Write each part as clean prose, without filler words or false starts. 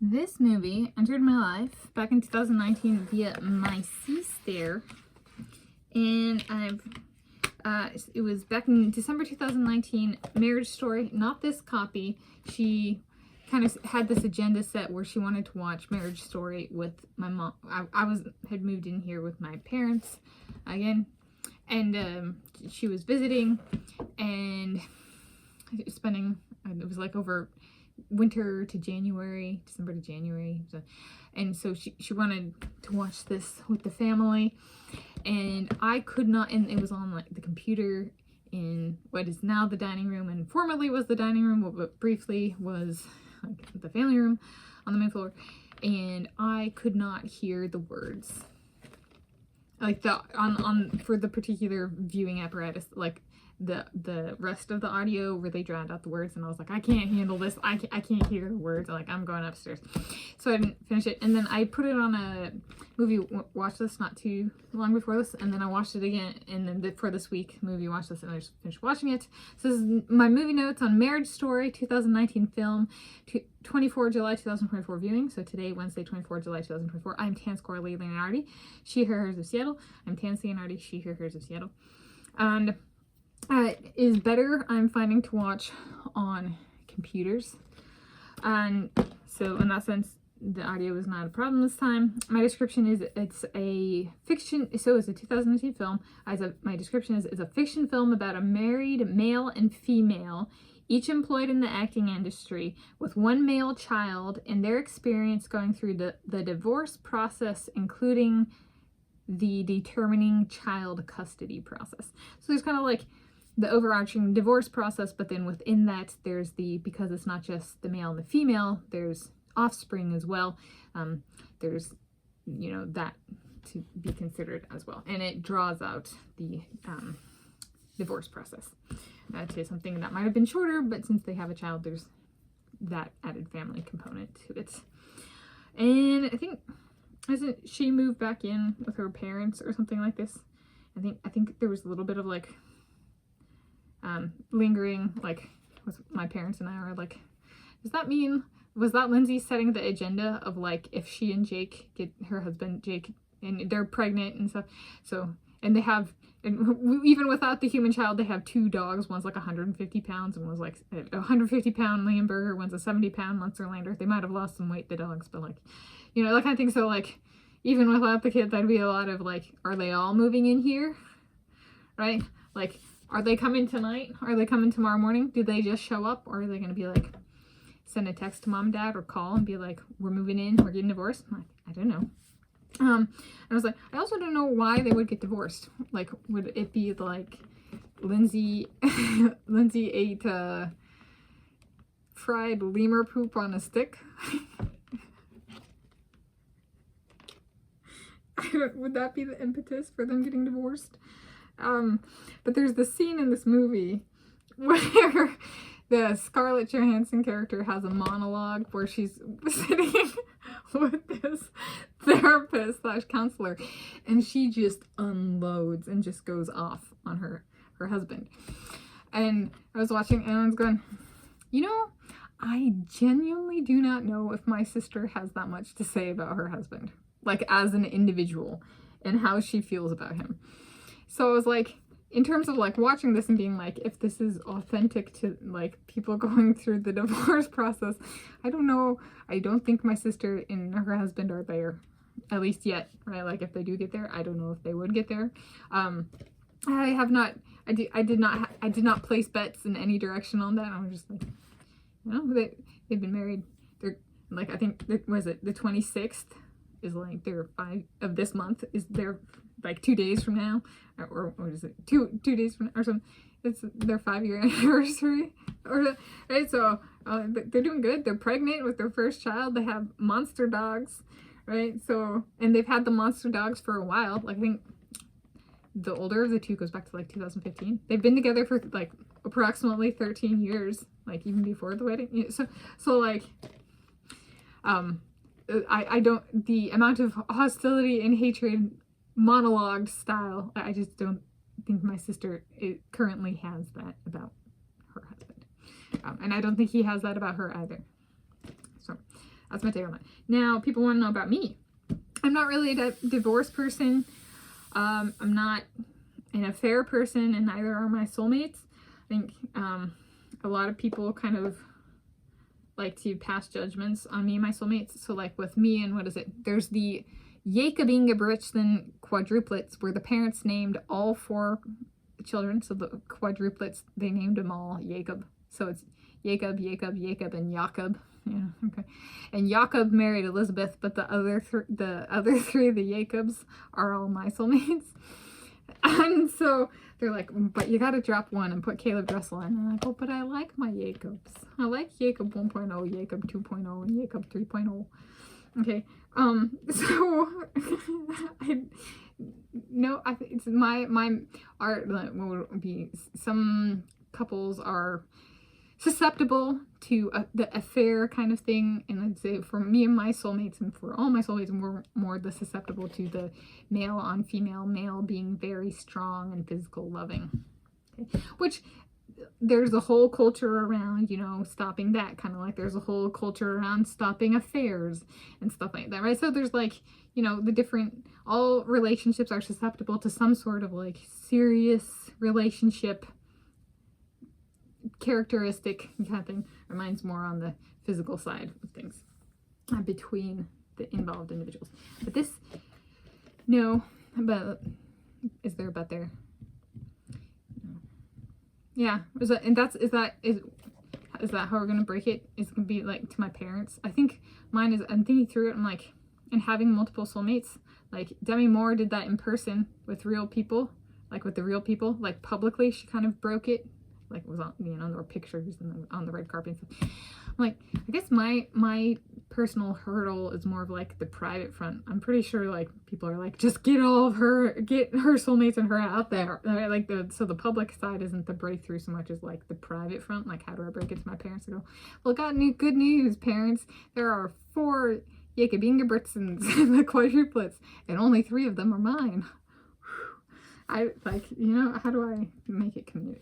This movie entered my life back in 2019 via my sister, and it was back in December 2019, Marriage Story, not this copy. She kind of had this agenda set where she wanted to watch Marriage Story with my mom. I had moved in here with my parents again, and she was visiting and spending, it was like over winter to January, December to January, and so she wanted to watch this with the family, and I could not, and it was on like the computer in what is now the dining room and formerly was the dining room, but briefly was like the family room on the main floor, and I could not hear the words, like the on for the particular viewing apparatus, like the rest of the audio where they drowned out the words, and I was like, I can't handle this. I can't hear the words. Like, I'm going upstairs. So I didn't finish it, and then I put it on a movie watch list not too long before this, and then I watched it again, and then for this week movie watch list, and I just finished watching it. So this is my movie notes on Marriage Story, 2019 film, 24 July 2024 viewing. So today, Wednesday, 24 July 2024. I'm Tanis Coralee Leonhardi, she, her, hers of Seattle. I'm Tanis Leonhardi, she, her, hers of Seattle. And is better, I'm finding, to watch on computers, and so in that sense the audio is not a problem this time. My description is it's a fiction, so it's a 2019 film. My description is it's a fiction film about a married male and female, each employed in the acting industry, with one male child, and their experience going through the divorce process, including the determining child custody process. So there's kind of like the overarching divorce process, but then within that there's because it's not just the male and the female, there's offspring as well. There's, that to be considered as well, and it draws out the divorce process to something that might have been shorter, but since they have a child, there's that added family component to it. And I think, hasn't she moved back in with her parents or something like this? I think there was a little bit of like lingering, like with my parents and I are like, does that mean, was that Lindsay setting the agenda of like, if she and Jake get, her husband Jake, and they're pregnant and stuff, so, and they have, and even without the human child, they have two dogs. One's like 150 pounds and one's like a 150 pound Lamberger, one's a 70 pound Munsterlander. They might have lost some weight, the dogs, but like, that kind of thing. So like, even without the kid, that'd be a lot of like, are they all moving in here, right? Like, are they coming tonight? Are they coming tomorrow morning? Do they just show up? Or are they going to be like, send a text to mom and dad or call and be like, we're moving in, we're getting divorced? I'm like, I don't know. And I was like, I also don't know why they would get divorced. Like, would it be like Lindsay ate fried lemur poop on a stick? Would that be the impetus for them getting divorced? But there's this scene in this movie where the Scarlett Johansson character has a monologue where she's sitting with this therapist / counselor, and she just unloads and just goes off on her husband. And I was watching and I was going, I genuinely do not know if my sister has that much to say about her husband, like as an individual, and how she feels about him. So I was like, in terms of like watching this and being like, if this is authentic to like people going through the divorce process, I don't know. I don't think my sister and her husband are there, at least yet, right? Like, if they do get there, I don't know if they would get there. I did not place bets in any direction on that. I was just like, they've been married. They're like, I think, was it the 26th is like their 5 of this month is their like 2 days from now, or what is it, two days from, or something. It's their 5-year anniversary, or right. So they're doing good. They're pregnant with their first child. They have monster dogs, right? So, and they've had the monster dogs for a while. Like, I think the older of the two goes back to like 2015. They've been together for like approximately 13 years, like even before the wedding. So like, I don't, the amount of hostility and hatred monologue style, I just don't think my sister currently has that about her husband. And I don't think he has that about her either. So That's my take on it. Now, people want to know about me. I'm not really a divorced person. I'm not an affair person, and neither are my soulmates. I think a lot of people kind of like to pass judgments on me and my soulmates. So like with me and what is it? There's the Jacob Ingebrigtsen quadruplets where the parents named all 4 children. So the quadruplets, they named them all Jacob. So it's Jacob, Jacob, Jacob, and Jakob. Yeah, okay. And Jakob married Elizabeth, but the other 3 of the Jacobs are all my soulmates. And so they're like, but you gotta drop one and put Caleb Dressel in. And I go, but I like my Jacobs. I like Jacob 1.0, Jacob 2.0, and Jacob 3.0. Okay. So I think it's my art would be some couples are susceptible to the affair kind of thing, and I'd say for me and my soulmates and for all my soulmates, we're more the susceptible to the male on female, male being very strong and physical loving. Okay. Which there's a whole culture around, you know, stopping that, kind of like there's a whole culture around stopping affairs and stuff like that, right? So there's like, you know, the different, all relationships are susceptible to some sort of like serious relationship characteristic kind of thing. Mine's more on the physical side of things between the involved individuals. But this, no, but is there a but there? No. Yeah, is that how we're gonna break it? Is it gonna be like to my parents? I think mine is, I'm thinking through it, I'm like, and having multiple soulmates, like Demi Moore did that in person with real people, like with the real people, like publicly, she kind of broke it. Like it was on, you know, there were pictures and on the red carpet and stuff. I'm like, I guess my personal hurdle is more of like the private front. I'm pretty sure like people are like, just get her soulmates and her out there. Like so the public side isn't the breakthrough so much as like the private front. Like, how do I break it to my parents? I go, well, got good news, parents. There are 4 Jacob Ingebrigtsens in the quadruplets, and only 3 of them are mine. I like, you know, how do I make it community?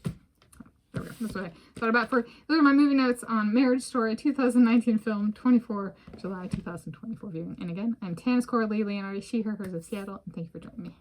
That's what I thought about those are my movie notes on Marriage Story 2019 film, 24 July 2024 viewing. And again, I'm Tanis Coralee Leonhardi, she, her, hers of Seattle, and thank you for joining me.